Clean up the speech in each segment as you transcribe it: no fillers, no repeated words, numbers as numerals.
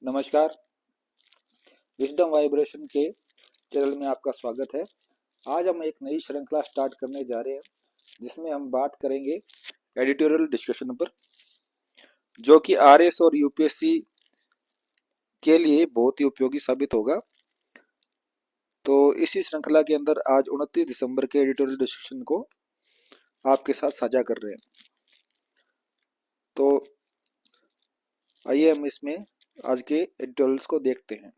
नमस्कार। Wisdom vibration के channel में आपका स्वागत है। आज हम एक नई श्रृंखला स्टार्ट करने जा रहे हैं जिसमें हम बात करेंगे एडिटोरियल डिस्कशन पर, जो कि आरएस और यूपीएससी के लिए बहुत ही उपयोगी साबित होगा। तो इसी श्रृंखला के अंदर आज 29 दिसंबर के एडिटोरियल डिस्कशन को आपके साथ साझा कर रहे हैं। तो आइए हम इसमें आज के एडिटोरियल्स को देखते हैं।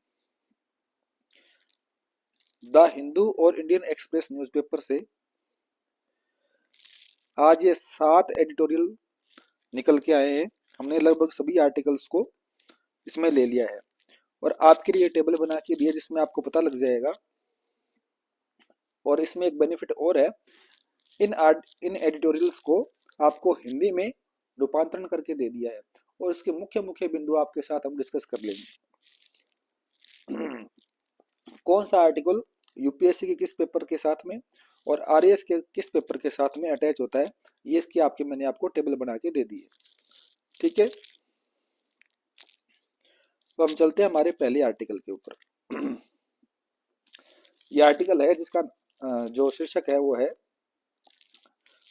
द हिंदू और इंडियन एक्सप्रेस न्यूज़पेपर से आज ये 7 एडिटोरियल निकल के आए हैं। हमने लगभग सभी आर्टिकल्स को इसमें ले लिया है और आपके लिए टेबल बना के दिया जिसमें आपको पता लग जाएगा। और इसमें एक बेनिफिट और है, इन एडिटोरियल्स को आपको हिंदी में रूपांतरण करके दे दिया है और इसके मुख्य मुख्य बिंदु आपके साथ हम डिस्कस कर लेंगे। कौन सा आर्टिकल यूपीएससी के किस पेपर के साथ में और आरएएस के किस पेपर के साथ में अटैच होता है, ये इसकी मैंने आपको टेबल बना के दे दी है। ठीक है, तो हम चलते हैं हमारे पहले आर्टिकल के ऊपर। ये आर्टिकल है जिसका जो शीर्षक है वो है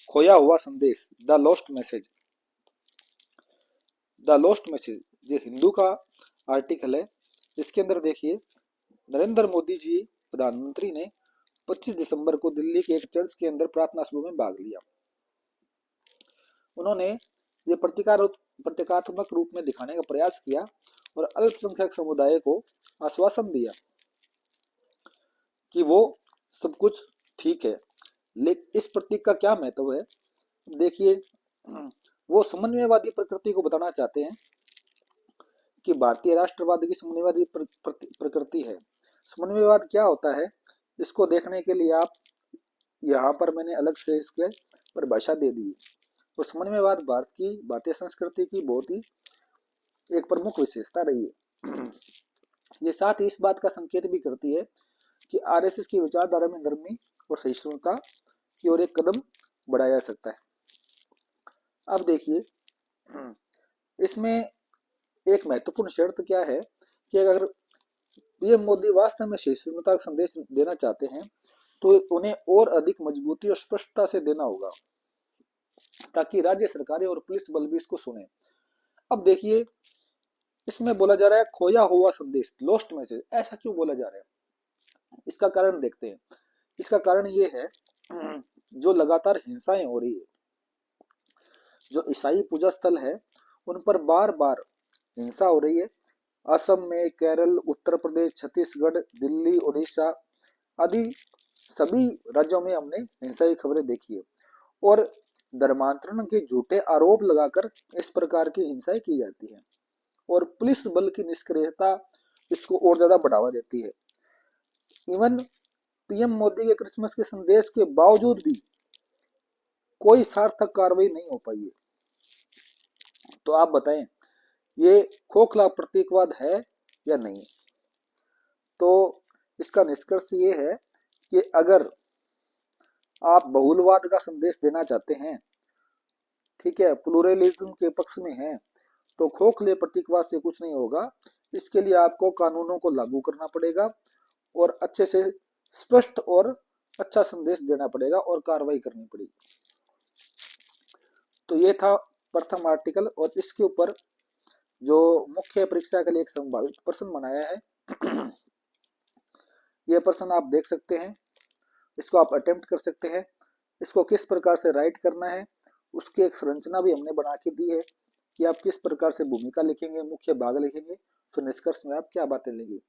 खोया हुआ संदेश, the lost message. The lost message ये हिंदू का आर्टिकल है। इसके अंदर देखिए, नरेंद्र मोदी जी प्रधानमंत्री ने 25 दिसंबर को दिल्ली के एक चर्च के अंदर प्रार्थना सभा में भाग लिया। उन्होंने ये प्रतीकात्मक रूप में दिखाने का प्रयास किया और अल्पसंख्यक समुदाय को आश्वासन दिया कि वो सब कुछ ठीक है। लेकिन इस प्रतीक का क्या महत्व है? देखिए, वो समन्वयवादी प्रकृति को बताना चाहते हैं कि भारतीय राष्ट्रवाद की समन्वयवादी प्रकृति है। समन्वयवाद क्या होता है, इसको देखने के लिए आप यहाँ पर मैंने अलग से इसके परिभाषा दे दी। तो समन्वयवाद भारत की भारतीय संस्कृति की बहुत ही एक प्रमुख विशेषता रही है। ये साथ ही इस बात का संकेत भी करती है कि आरएसएस की विचारधारा में नरमी और सहिष्णुता की ओर एक कदम बढ़ाया जा सकता है। अब देखिए, इसमें एक महत्वपूर्ण शर्त क्या है कि अगर पीएम मोदी वास्तव में सहिष्णुता का संदेश देना चाहते हैं तो उन्हें और अधिक मजबूती और स्पष्टता से देना होगा ताकि राज्य सरकारें और पुलिस बल भी इसको सुने। अब देखिए, इसमें बोला जा रहा है खोया हुआ संदेश, लॉस्ट मैसेज। ऐसा क्यों बोला जा रहा है? इसका कारण देखते हैं। इसका कारण ये है, जो लगातार हिंसाएं हो रही है, जो ईसाई पूजा स्थल है उन पर बार बार हिंसा हो रही है। असम में, केरल, उत्तर प्रदेश, छत्तीसगढ़, दिल्ली, उड़ीसा आदि सभी राज्यों में हमने हिंसा की खबरें देखी है और धर्मांतरण के झूठे आरोप लगाकर इस प्रकार की हिंसाएं की जाती है और पुलिस बल की निष्क्रियता इसको और ज्यादा बढ़ावा देती है। इवन पीएम मोदी के क्रिसमस के संदेश के बावजूद भी कोई सार्थक कार्रवाई नहीं हो पाई है। तो आप बताएं, ये खोखला प्रतीकवाद है या नहीं? तो इसका निष्कर्ष ये है कि अगर आप बहुलवाद का संदेश देना चाहते हैं, ठीक है, प्लूरलिज्म के पक्ष में हैं, तो खोखले प्रतीकवाद से कुछ नहीं होगा। इसके लिए आपको कानूनों को लागू करना पड़ेगा और अच्छे से स्पष्ट और अच्छा संदेश देना पड़ेगा और कार्रवाई करनी पड़ेगी। तो ये था प्रथम आर्टिकल और इसके ऊपर जो मुख्य परीक्षा के लिए एक संभावित प्रश्न बनाया है, यह प्रश्न आप देख सकते हैं, इसको आप अटेम्प्ट कर सकते हैं। इसको किस प्रकार से राइट करना है उसकी एक संरचना भी हमने बना के दी है कि आप किस प्रकार से भूमिका लिखेंगे, मुख्य भाग लिखेंगे, फिर निष्कर्ष में आप क्या बातें लेंगे।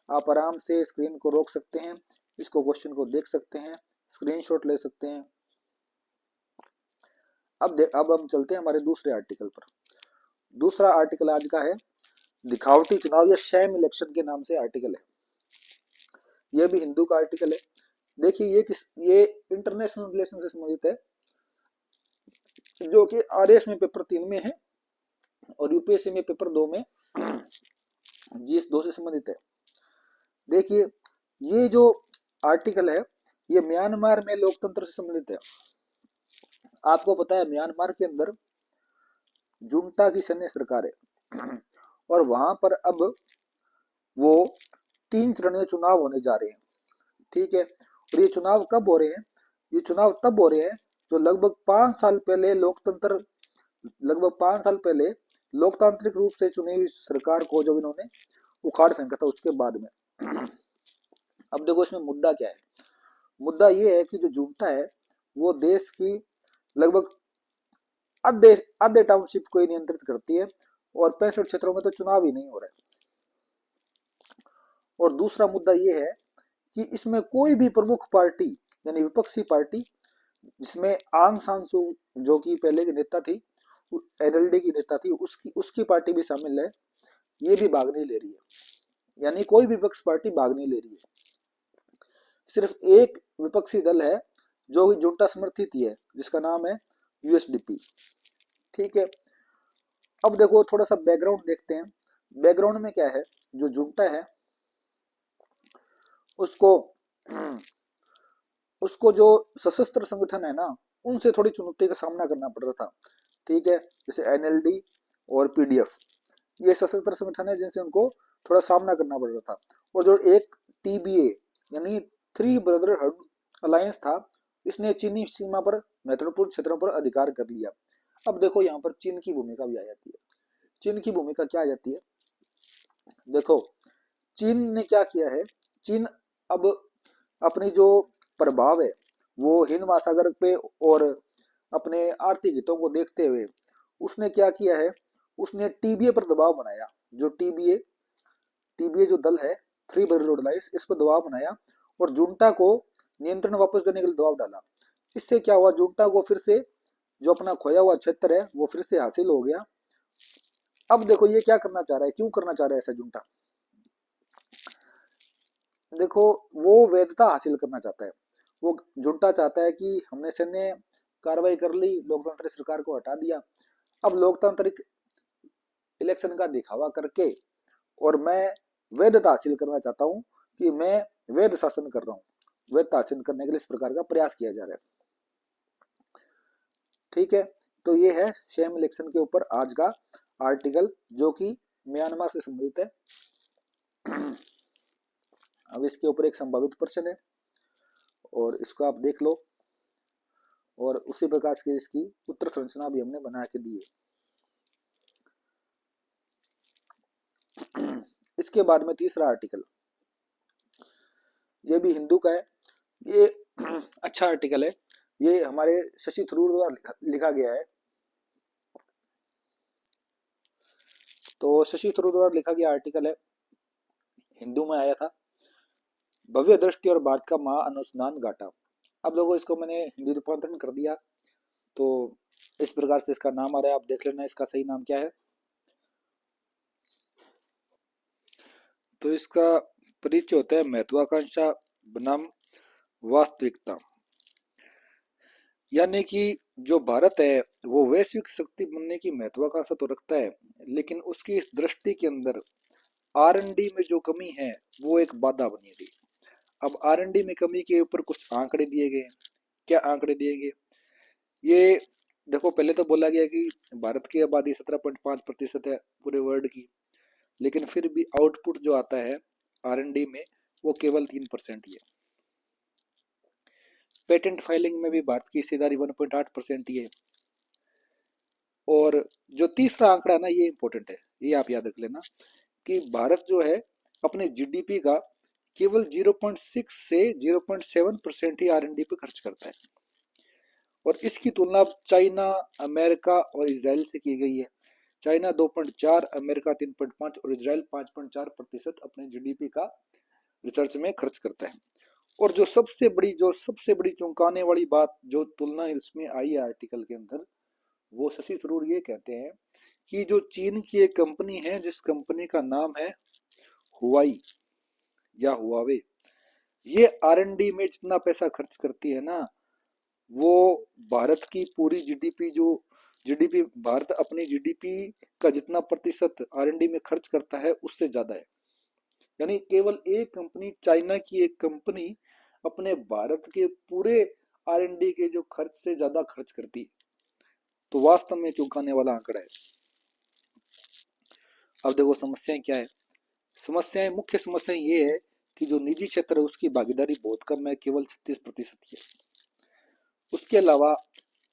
आप आराम से स्क्रीन को रोक सकते हैं, इसको क्वेश्चन को देख सकते हैं, स्क्रीनशॉट ले सकते हैं। अब हम चलते हैं हमारे दूसरे आर्टिकल पर। दूसरा आर्टिकल आज का है दिखावटी चुनाव या शैम इलेक्शन के नाम से आर्टिकल है। यह भी हिंदू का आर्टिकल है। देखिए, ये इंटरनेशनल रिलेशन से संबंधित है, जो कि आरएएस में पेपर 3 में है और यूपीएससी में पेपर 2 में जीएस 2 से संबंधित है। देखिए, ये जो आर्टिकल है ये म्यांमार में लोकतंत्र से संबंधित है। आपको पता है म्यांमार के अंदर जुंटा की सैन्य सरकार है और वहां पर अब वो 3 चरणीय चुनाव होने जा रहे हैं। ठीक है, और ये चुनाव कब हो रहे हैं? ये चुनाव तब हो रहे हैं जो लगभग 5 साल पहले लोकतांत्रिक रूप से चुनी हुई सरकार को जब इन्होंने उखाड़ फेंका था उसके बाद में। अब देखो इसमें मुद्दा क्या है? मुद्दा ये है कि जो जुंटा है वो देश की लगभग आधे आधे टाउनशिप को ही नियंत्रित करती है, और 65 क्षेत्रों में तो चुनाव ही नहीं हो रहा है। और दूसरा मुद्दा ये है कि इसमें कोई भी प्रमुख पार्टी यानी विपक्षी पार्टी, जिसमें आंग सान सू जो कि पहले की नेता थी, एनएलडी की नेता थी, उसकी उसकी पार्टी भी शामिल है, ये भी भाग नहीं ले रही है। यानी कोई भी विपक्ष पार्टी भाग नहीं ले रही है। सिर्फ एक विपक्षी दल है जो कि जुंटा समर्थित ही है, जिसका नाम है यूएसडीपी। ठीक है, अब देखो थोड़ा सा बैकग्राउंड देखते हैं। बैकग्राउंड में क्या है? जो जुंटा है उसको उसको जो सशस्त्र संगठन है ना, उनसे थोड़ी चुनौती का सामना करना पड़ रहा था। ठीक है, जैसे एनएलडी और पीडीएफ, ये सशस्त्र संगठन है जिनसे उनको थोड़ा सामना करना पड़ रहा था। और जो एक टीबीए यानी थ्री ब्रदरहुड अलायंस था, इसने चीनी सीमा पर महत्वपूर्ण क्षेत्रों पर अधिकार कर लिया। अब देखो यहाँ पर चीन की भूमिका भी आ जाती है। चीन की भूमिका क्या आ जाती है? देखो चीन ने क्या किया है। चीन अब अपनी जो प्रभाव है वो हिंद महासागर पे और अपने आर्थिक हितों को देखते हुए उसने क्या किया है, उसने टीबीए पर दबाव बनाया। जो टीबीए टीबीए जो दल है, थ्री बर्ड रोड लाइन्स, इस पर दबाव बनाया और जुंटा को नियंत्रण वापस देने के लिए दबाव डाला। इससे क्या हुआ? जुंटा को फिर से जो अपना खोया हुआ क्षेत्र है वो फिर से हासिल हो गया। अब देखो ये क्या करना चाह रहा है, क्यों करना चाह रहा है ऐसा जुंटा? देखो वो वैधता हासिल करना चाहता है। वो जुंटा चाहता है कि हमने सैन्य कार्रवाई कर ली, लोकतांत्रिक सरकार को हटा दिया, अब लोकतांत्रिक इलेक्शन का दिखावा करके और मैं वैधता हासिल करना चाहता हूं कि मैं वैध शासन कर रहा हूं। वैधता हासिल करने के लिए इस प्रकार का प्रयास किया जा रहा है। ठीक है, तो ये है शेम इलेक्शन के ऊपर आज का आर्टिकल, जो कि म्यांमार से संबंधित है। अब इसके ऊपर एक संभावित प्रश्न है और इसको आप देख लो, और उसी प्रकार की इसकी उत्तर संरचना भी हमने बना के दी है। इसके बाद में तीसरा आर्टिकल, ये भी हिंदू का है। ये अच्छा आर्टिकल है। ये हमारे शशि थरूर द्वारा लिखा गया है। तो शशि थरूर द्वारा लिखा गया आर्टिकल है, हिंदू में आया था। भव्य दृष्टि और भारत का महा अनुसंधान घाटा। अब लोगों इसको मैंने हिंदी रूपांतरण कर दिया, तो इस प्रकार से इसका नाम आ रहा है, आप देख लेना इसका सही नाम क्या है। तो इसका परिचय होता है महत्वाकांक्षा बनाम वास्तविकता। यानी कि जो भारत है वो वैश्विक शक्ति बनने की महत्वाकांक्षा तो रखता है, लेकिन उसकी इस दृष्टि के अंदर आर&डी में जो कमी है वो एक बाधा बनी रही। अब आर&डी में कमी के ऊपर कुछ आंकड़े दिए गए। क्या आंकड़े दिए गए? ये देखो, पहले तो बोला गया कि भारत की आबादी 17.5% है पूरे वर्ल्ड की, लेकिन फिर भी आउटपुट जो आता है आर&डी में वो केवल 3% ही है। पेटेंट फाइलिंग में भी भारत की हिस्सेदारी 1.8% ही है। और जो तीसरा आंकड़ा है ना, ये इंपॉर्टेंट है, ये आप याद रख लेना कि भारत जो है अपने जीडीपी का केवल 0.6 से 0.7% ही आर&डी पे खर्च करता है। और इसकी तुलना चाइना, अमेरिका और इसराइल से की गई है। चाइना 2.4, अमेरिका 3.5 और इसराइल 5.4% अपने जीडीपी का रिसर्च में खर्च करता है। और जो सबसे बड़ी चौंकाने वाली बात जो तुलना इसमें आई है आर्टिकल के अंदर, वो शशि थरूर ये कहते हैं कि जो चीन की एक कंपनी है जिस कंपनी का नाम है हुआई या हुआवे, ये आर&डी में जितना पैसा खर्च करती है ना, वो भारत की पूरी जीडीपी भारत अपनी जीडीपी का जितना प्रतिशत आर&डी में खर्च करता है उससे ज्यादा है। यानी केवल एक कंपनी, चाइना की एक कंपनी अपने भारत के पूरे आर&डी के जो खर्च से ज्यादा खर्च करती है। तो वास्तव में चौंकाने वाला आंकड़ा है। अब देखो समस्याएं क्या है। समस्याएं, मुख्य समस्या ये है कि जो निजी क्षेत्र है उसकी भागीदारी बहुत कम है, केवल 36% की है। उसके अलावा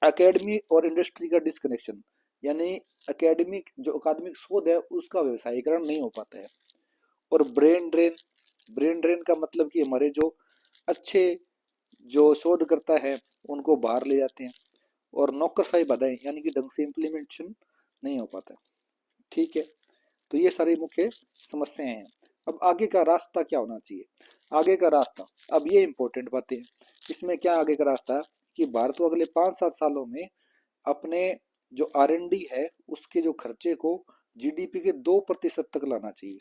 एकेडमी और इंडस्ट्री का डिस्कनेक्शन, यानी अकादमिक शोध है उसका व्यवसायीकरण नहीं हो पाता है। और ब्रेन ड्रेन का मतलब कि हमारे जो अच्छे जो शोधकर्ता है उनको बाहर ले जाते हैं, और नौकरशाही बाधाएं, यानी कि ढंग से इम्प्लीमेंटेशन नहीं हो पाता। ठीक है, तो ये सारी मुख्य समस्याएं हैं। अब आगे का रास्ता क्या होना चाहिए? आगे का रास्ता, अब ये इंपॉर्टेंट बातें हैं इसमें। क्या आगे का रास्ता है कि भारत को अगले 5-7 सालों में अपने जो R&D है उसके जो खर्चे को जीडीपी के 2% तक लाना चाहिए,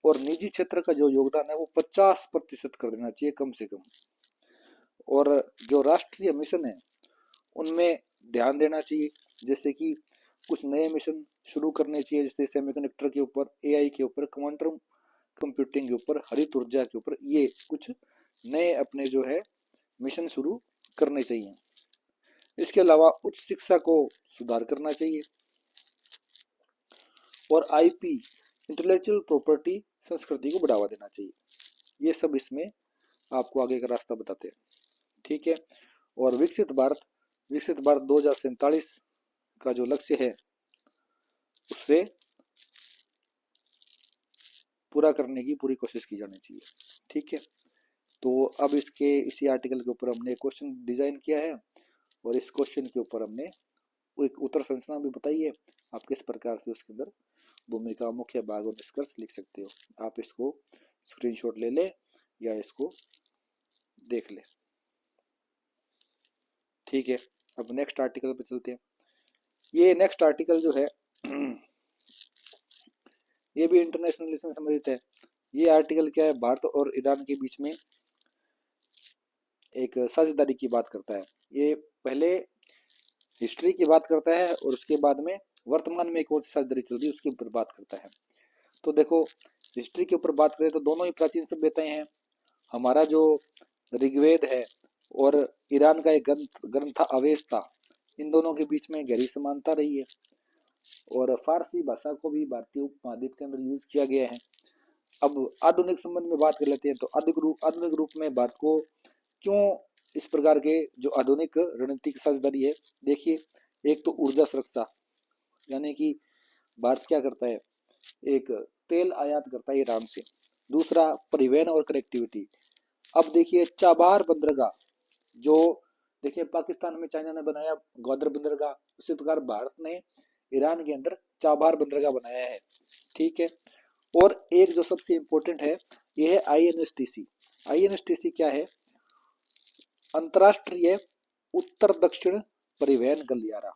और निजी क्षेत्र का जो योगदान है वो 50% कर देना चाहिए कम से कम। और जो राष्ट्रीय मिशन है उनमें ध्यान देना चाहिए, जैसे कि कुछ नए मिशन शुरू करने चाहिए, जैसे सेमीकंडक्टर के ऊपर, AI के ऊपर, क्वांटम कंप्यूटिंग के ऊपर, हरित ऊर्जा के ऊपर, ये कुछ नए अपने जो है मिशन शुरू करने चाहिए। इसके अलावा उच्च शिक्षा को सुधार करना चाहिए, और IP इंटेलेक्चुअल प्रॉपर्टी संस्कृति को बढ़ावा देना चाहिए। ये सब इसमें आपको आगे का रास्ता बताते हैं। ठीक है, और विकसित भारत 2047 का जो लक्ष्य है उससे पूरा करने की पूरी कोशिश की जानी चाहिए। ठीक है, तो अब इसी आर्टिकल के ऊपर हमने क्वेश्चन डिजाइन किया है, और इस क्वेश्चन के ऊपर हमने एक उत्तर संरचना भी बताई है। आप किस प्रकार से उसके अंदर भूमिका, मुख्य भाग और निष्कर्ष लिख सकते हो। आप इसको स्क्रीनशॉट ले ले या इसको देख ले। ठीक है, अब नेक्स्ट आर्टिकल पे चलते हैं। ये नेक्स्ट आर्टिकल जो है ये भी इंटरनेशनल रिलेशन से संबंधित है। ये आर्टिकल क्या है, भारत और ईरान के बीच में एक साझेदारी की बात करता है। ये पहले हिस्ट्री की बात करता है और उसके बाद में वर्तमान में एक और साझेदारी चल रही है उसके ऊपर बात करता है। तो देखो, हिस्ट्री के ऊपर बात करें तो दोनों ही प्राचीन सभ्यताएं हैं। हमारा जो ऋग्वेद है और ईरान का एक ग्रंथ था अवेस्ता, इन दोनों के बीच में गहरी समानता रही है। और फारसी भाषा को भी भारतीय उपमहाद्वीप के अंदर यूज किया गया है। अब आधुनिक संबंध में बात कर लेते हैं, तो आधुनिक रूप में भारत को क्यों इस प्रकार के जो आधुनिक रणनीतिक साझेदारी है। देखिए, एक तो ऊर्जा सुरक्षा, यानी कि भारत क्या करता है, एक तेल आयात करता है ईरान से। दूसरा, परिवहन और कनेक्टिविटी। अब देखिए चाबार बंदरगाह, जो देखिए पाकिस्तान में चाइना ने बनाया ग्वादर बंदरगाह, उसी प्रकार भारत ने ईरान के अंदर चाबार बंदरगाह बनाया है। ठीक है, और एक जो सबसे इंपॉर्टेंट है ये है INSTC। INSTC क्या है? अंतरराष्ट्रीय उत्तर दक्षिण परिवहन गलियारा।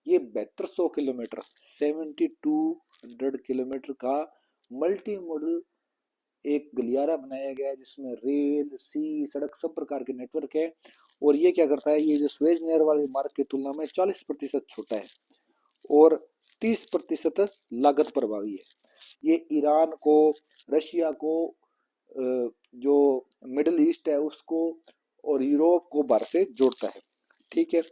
ये 7200 किलोमीटर, 7200 किलोमीटर का मल्टी मॉडल एक गलियारा बनाया गया है, जिसमें रेल, सी, सड़क सब प्रकार के नेटवर्क है। और ये क्या करता है, ये जो स्वेज नहर वाले मार्ग की तुलना में 40% छोटा है और 30% लागत प्रभावी है। ये ईरान को, रशिया को, जो मिडिल ईस्ट है उसको, और यूरोप को भारत से जोड़ता है। ठीक है,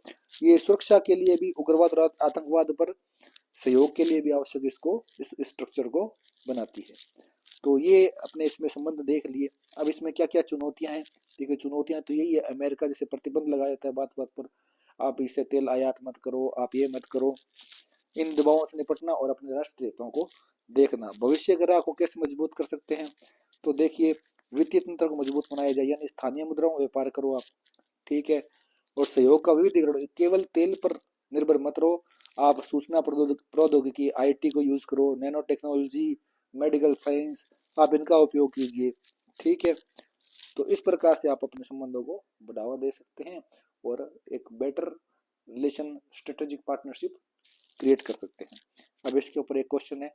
ये सुरक्षा के लिए भी, उग्रवाद और आतंकवाद पर सहयोग के लिए भी आवश्यक इस स्ट्रक्चर को बनाती है। तो ये अपने इसमें संबंध देख लिए। अब इसमें क्या क्या चुनौतियां हैं? देखिए, चुनौतियां तो यही है, अमेरिका जैसे प्रतिबंध लगाया जाता है बात बात पर, आप इससे तेल आयात मत करो, आप ये मत करो। इन दबावों से निपटना और अपने राष्ट्रीय हितों को देखना। भविष्य ग्राह को कैसे मजबूत कर सकते हैं? तो देखिए, वित्तीय तंत्र को मजबूत बनाया जाए, यानी स्थानीय मुद्राओं में व्यापार करो आप। ठीक है, और सहयोग का विविधीकरण, केवल तेल पर निर्भर मत रहो। आप सूचना प्रौद्योगिकी, IT को यूज करो, नैनो टेक्नोलॉजी, मेडिकल साइंस, आप इनका उपयोग कीजिए। ठीक है, तो इस प्रकार से आप अपने संबंधों को बढ़ावा दे सकते हैं और एक better relation, strategic partnership create कर सकते हैं। अब इसके ऊपर एक क्वेश्चन है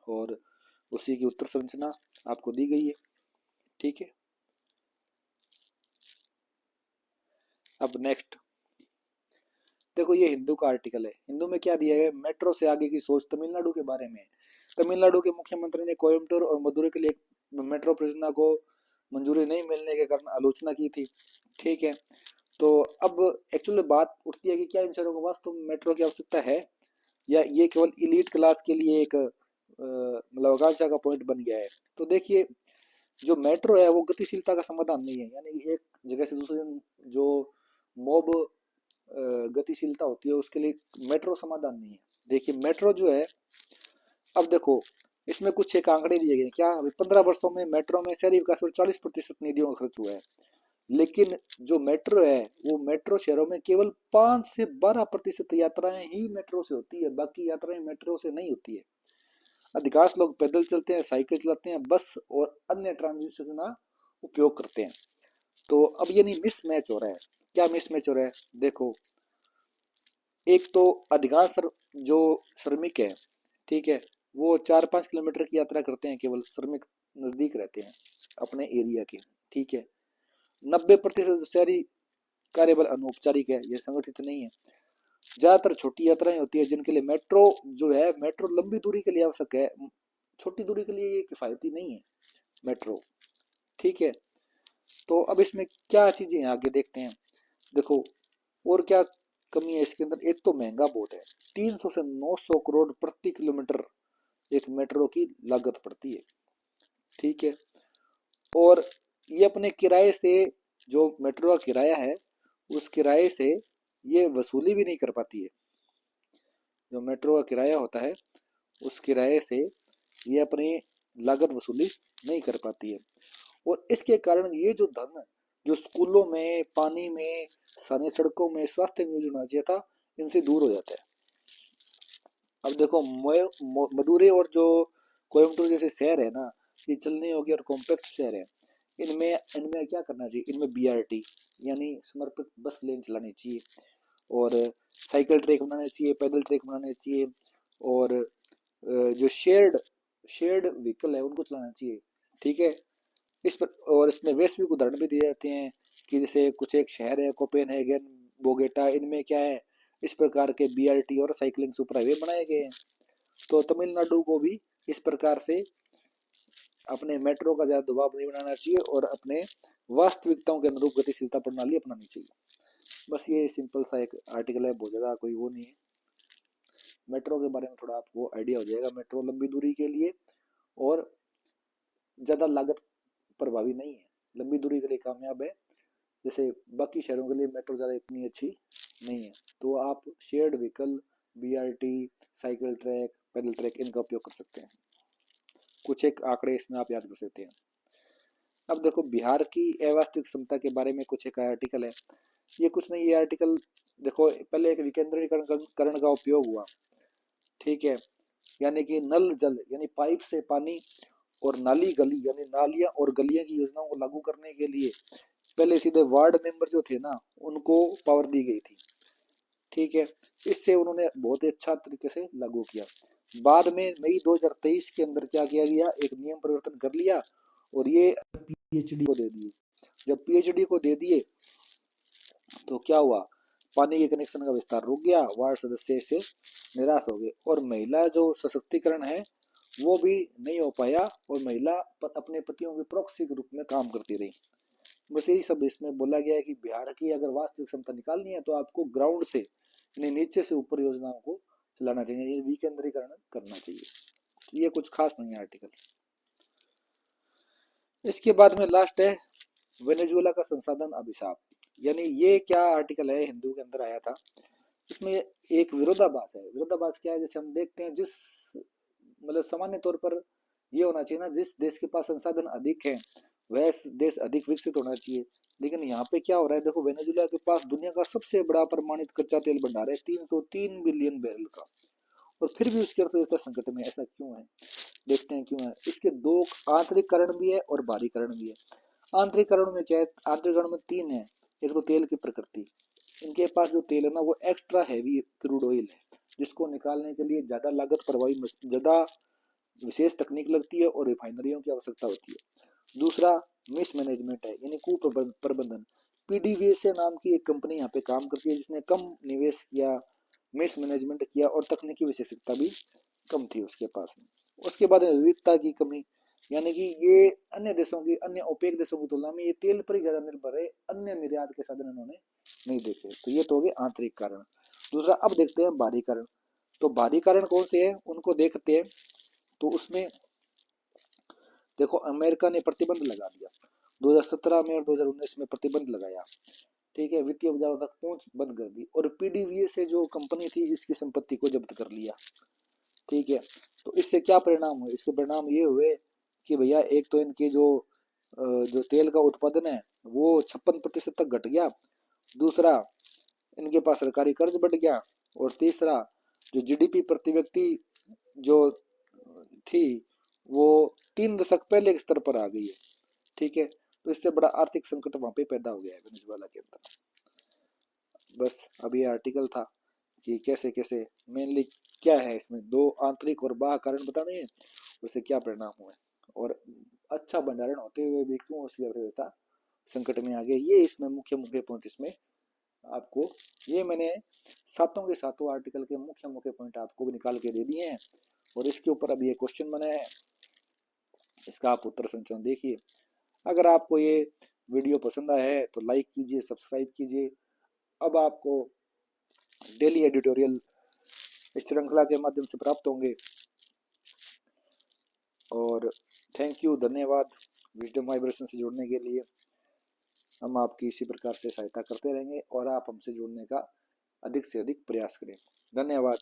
और उसी की उत्तर संरचना आपको दी गई है। ठीक है, अब नेक्स्ट देखो, ये हिंदू का आर्टिकल है। हिंदू में क्या दिया है, मेट्रो से आगे की सोच तमिलनाडु के बारे में। तमिलनाडु के मुख्यमंत्री ने कोयम्बटूर और मदुरै के लिए मेट्रो परियोजना को मंजूरी नहीं मिलने के कारण आलोचना की थी। ठीक है, तो अब एक्चुअली बात उठती है कि क्या इन शहरों को वास्तव में मेट्रो की आवश्यकता है, या ये केवल इलीट क्लास के लिए एक मतलब आकांक्षा का पॉइंट बन गया है। तो देखिए, जो मेट्रो है वो गतिशीलता का समाधान नहीं है, यानी कि एक जगह से दूसरी जो मोब गतिशीलता होती है उसके लिए मेट्रो समाधान नहीं है। देखिए मेट्रो जो है, अब देखो इसमें कुछ एक आंकड़े दिए गए हैं। क्या अभी 15 वर्षों में मेट्रो में शहरी विकास पर 40% निधियों का खर्च हुआ है, लेकिन जो मेट्रो है वो मेट्रो शहरों में केवल 5 से 12% यात्राएं ही मेट्रो से होती है, बाकी यात्राएं मेट्रो से नहीं होती है। अधिकांश लोग पैदल चलते हैं, साइकिल चलाते हैं, बस और अन्य ट्रांसपोर्टेशन का उपयोग करते हैं। तो अब ये नहीं मिस मैच हो रहा है। क्या मिस मैच हो रहा है? देखो, एक तो अधिकांश जो श्रमिक है, ठीक है, वो 4-5 किलोमीटर की यात्रा करते हैं, केवल श्रमिक नजदीक रहते हैं अपने एरिया के, ठीक है। 90% शहरी कार्यबल अनौपचारिक है, ये संगठित नहीं है। ज्यादातर छोटी यात्राएं होती है जिनके लिए मेट्रो जो है, मेट्रो लंबी दूरी के लिए आवश्यक है, छोटी दूरी के लिए ये किफायती नहीं है मेट्रो, ठीक है। तो अब इसमें क्या चीजें हैं आगे देखते हैं। देखो और क्या कमी है इसके अंदर। एक तो महंगा बहुत है, 300 से 900 करोड़ प्रति किलोमीटर एक मेट्रो की लागत पड़ती है, ठीक है। और ये अपने किराए से, जो मेट्रो का किराया है उस किराए से ये वसूली भी नहीं कर पाती है। जो मेट्रो का किराया होता है उस किराए से ये अपनी लागत वसूली नहीं कर पाती है। और इसके कारण ये जो धन जो स्कूलों में, पानी में, सारी सड़कों में, स्वास्थ्य में यूज होना चाहिए था, इनसे दूर हो जाता है। अब देखो मदुरै और जो कोयम्बटूर जैसे शहर है ना, ये चलने योग्य और कॉम्पैक्ट शहर है। इनमें इनमें क्या करना चाहिए, इनमें बीआरटी यानी समर्पित बस लेन चलानी चाहिए, और साइकिल ट्रैक बनाने चाहिए, पैदल ट्रैक बनाने चाहिए, और जो शेयर्ड व्हीकल है उनको चलाना चाहिए, ठीक है। इस पर और इसमें वैश्विक उदाहरण भी दिए जाते हैं कि जैसे कुछ एक शहर है कोपेनहेगन, बोगेटा, इनमें क्या है, इस प्रकार के बीआरटी और साइकिलिंग सुपर हाईवे बनाए गए हैं। तो तमिलनाडु को भी इस प्रकार से अपने मेट्रो का ज्यादा दबाव नहीं बनाना चाहिए और अपने वास्तविकताओं के अनुरूप गतिशीलता प्रणाली अपनानी चाहिए। बस ये सिंपल सा एक आर्टिकल है, बहुत ज्यादा कोई वो नहीं है। मेट्रो के बारे में थोड़ा आपको आइडिया हो जाएगा। मेट्रो लंबी दूरी के लिए और ज्यादा लागत प्रभावी नहीं है, लंबी दूरी के लिए कामयाब है। जैसे बाकी शहरों के लिए मेट्रो ज़्यादा इतनी अच्छी नहीं है। तो आप shared vehicle, BRT, cycle track, पैदल ट्रैक, इनका उपयोग कर सकते हैं। कुछ एक आंकड़े इसमें आप याद कर सकते हैं। अब देखो बिहार की अवास्तविक क्षमता के बारे में कुछ एक आर्टिकल है। ये कुछ नहीं, ये आर्टिकल देखो, पहले एक विकेंद्रीकरण का उपयोग हुआ, ठीक है, यानी कि नल जल यानी पाइप से पानी और नाली गली यानी नालियां और गलियां की योजनाओं को लागू करने के लिए पहले सीधे वार्ड मेंबर जो थे ना उनको पावर दी गई थी, ठीक है। इससे उन्होंने बहुत ही अच्छा तरीके से लागू किया। बाद में मई 2023 के अंदर क्या किया गया, एक नियम परिवर्तन कर लिया और ये पीएचडी को दे दिए। जब पीएचडी को दे दिए तो क्या हुआ, पानी के कनेक्शन का विस्तार रुक गया, वार्ड सदस्य से निराश हो गए और महिला जो सशक्तिकरण है वो भी नहीं हो पाया, और महिला अपने पतियों के प्रॉक्सी के रूप में काम करती रही। बस यही सब इसमें बोला गया है कि बिहार की अगर वास्तविक क्षमता निकालनी है तो आपको ग्राउंड से यानी नीचे से ऊपर योजनाओं को चलाना चाहिए, ये विकेंद्रीकरण करना चाहिए। तो ये कुछ खास नहीं है आर्टिकल। इसके बाद में लास्ट है वेनेजुएला का संसाधन अभिशाप। यानी ये क्या आर्टिकल है, हिंदू के अंदर आया था। इसमें एक विरोधाभास है। विरोधाभास क्या है, जैसे हम देखते हैं जिस मतलब सामान्य तौर पर ये होना चाहिए ना, जिस देश के पास संसाधन अधिक है वह देश अधिक विकसित होना चाहिए। लेकिन यहाँ पे क्या हो रहा है, देखो वेनेजुएला के पास दुनिया का सबसे बड़ा प्रमाणित कच्चा तेल भंडार है, 303 बिलियन बैरल का, और फिर भी उसकी अर्थव्यवस्था संकट में। ऐसा क्यों है, देखते हैं क्यों है। इसके दो आंतरिक कारण भी है और बाहरी कारण भी है। आंतरिक कारण में क्या है, आंतरिक कारण में तीन है। एक तो तेल की प्रकृति, इनके पास जो तेल है ना वो एक्स्ट्रा हैवी क्रूड ऑयल है, जिसको निकालने के लिए ज्यादा लागत प्रभावी, ज्यादा विशेष तकनीक लगती है और रिफाइनरियों की आवश्यकता होती है। दूसरा मिस मैनेजमेंट है, यानी कुप्रबंधन। पीडीवीएसए नाम की एक कंपनी यहाँ पे काम करती है जिसने कम निवेश किया, मिस मैनेजमेंट किया और तकनीकी विशेषज्ञता भी कम थी उसके पास में। उसके बाद विविधता की कमी, यानी कि ये अन्य देशों की, अन्य ओपेक देशों की तुलना में ये तेल पर ही ज्यादा निर्भर है, अन्य निर्यात के साधन इन्होंने नहीं देखे। तो ये तो हो गए आंतरिक कारण। दूसरा अब देखते हैं बाहरी कारण। तो बाहरी कारण कौन से हैं उनको देखते हैं। तो उसमें देखो, अमेरिका ने प्रतिबंध लगा दिया 2017 में और 2019 में प्रतिबंध लगाया, ठीक है, वित्तीय बाजारों तक पहुंच बंद कर दी, और पीडीवीए से जो कंपनी थी इसकी संपत्ति को जब्त कर लिया, ठीक है। तो इससे क्या परिणाम हुए, इसके परिणाम ये हुए कि भैया एक तो इनके जो तेल का उत्पादन है वो 56% तक घट गया, दूसरा इनके पास सरकारी कर्ज बढ़ गया, और तीसरा जो जीडीपी प्रति व्यक्ति जो थी वो 3 दशक पहले के स्तर पर आ गई है, ठीक है। तो इससे बड़ा आर्थिक संकट वहां पे पैदा हो गया है वेनेजुएला के अंदर। बस अब ये आर्टिकल था कि कैसे कैसे मेनली क्या है इसमें, दो आंतरिक और बाह्य कारण बताने हैं, उससे क्या परिणाम हुए, और अच्छा भंडारण होते हुए भी क्यों उसकी अर्थव्यवस्था संकट में आ गई। ये इसमें मुख्य मुख्य पॉइंट इसमें आपको, ये मैंने सातों के सातों आर्टिकल के मुख्य मुख्य पॉइंट आपको भी निकाल के दे दिए हैं, और इसके ऊपर अभी ये क्वेश्चन बना है, इसका आप उत्तर संचलन देखिए। अगर आपको ये वीडियो पसंद आया है तो लाइक कीजिए, सब्सक्राइब कीजिए। अब आपको डेली एडिटोरियल इस श्रृंखला के माध्यम से प्राप्त होंगे। और थैंक यू, धन्यवाद विजडम वाइब्रेशन से जुड़ने के लिए। हम आपकी इसी प्रकार से सहायता करते रहेंगे और आप हमसे जुड़ने का अधिक से अधिक प्रयास करें। धन्यवाद।